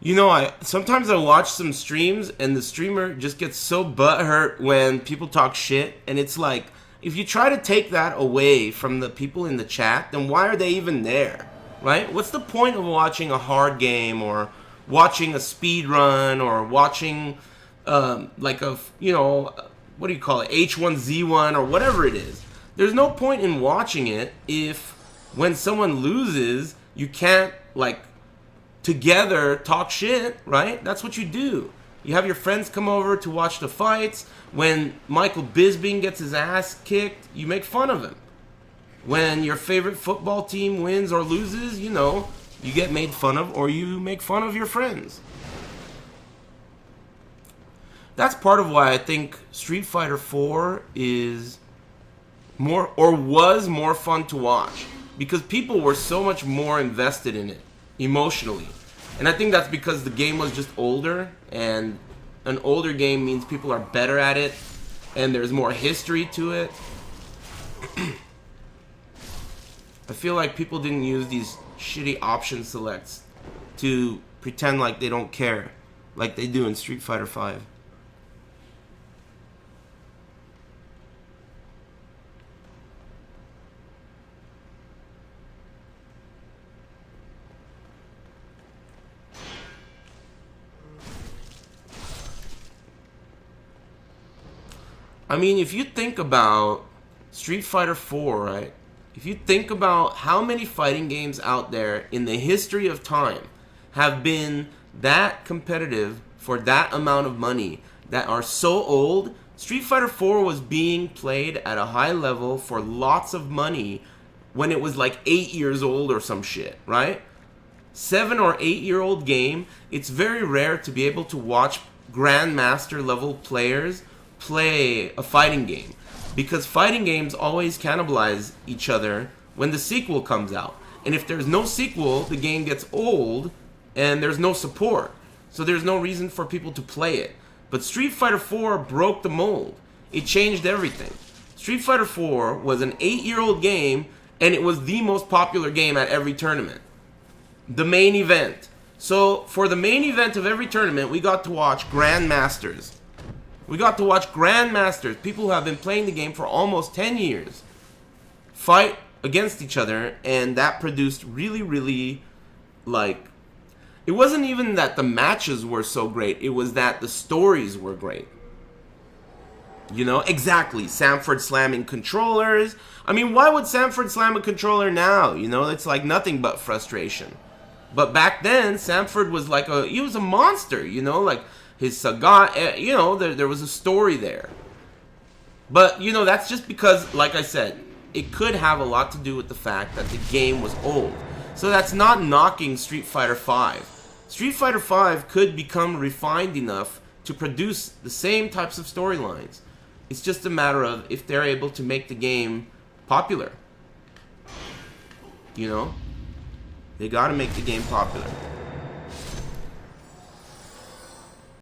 You know, I sometimes I watch some streams and the streamer just gets so butthurt when people talk shit, and it's like, if you try to take that away from the people in the chat, then why are they even there, right? What's the point of watching a hard game or watching a speed run or watching like a what do you call it, H1Z1 or whatever it is? There's no point in watching it if when someone loses, you can't like together talk shit, right? That's what you do. You have your friends come over to watch the fights. When Michael Bisping gets his ass kicked, you make fun of him. When your favorite football team wins or loses, you know, you get made fun of or you make fun of your friends. That's part of why I think Street Fighter 4 is more, or was more fun to watch, because people were so much more invested in it emotionally. And I think that's because the game was just older, and an older game means people are better at it and there's more history to it. I feel like people didn't use these shitty option selects to pretend like they don't care like they do in Street Fighter 5. I mean, if you think about Street Fighter 4, right? If you think about how many fighting games out there in the history of time have been that competitive for that amount of money, that are so old, Street Fighter 4 was being played at a high level for lots of money when it was like 8 years old or some shit, right? 7 or 8 year old game. It's very rare to be able to watch grandmaster level players play a fighting game, because fighting games always cannibalize each other when the sequel comes out. And if there's no sequel, the game gets old and there's no support. So there's no reason for people to play it. But Street Fighter 4 broke the mold. It changed everything. Street Fighter 4 was an 8-year-old game, and it was the most popular game at every tournament. The main event. So for the main event of every tournament, we got to watch grandmasters. We got to watch grandmasters, people who have been playing the game for almost 10 years, fight against each other, and that produced really, really, like, it wasn't even that the matches were so great, it was that the stories were great. You know, exactly, Samford slamming controllers. I mean, why would Samford slam a controller now? You know, it's like nothing but frustration. But back then, Samford was like he was a monster, you know, like, his saga, you know, there was a story there. But, you know, that's just because, like I said, it could have a lot to do with the fact that the game was old. So that's not knocking Street Fighter 5. Street Fighter 5 could become refined enough to produce the same types of storylines. It's just a matter of if they're able to make the game popular. You know? They gotta make the game popular.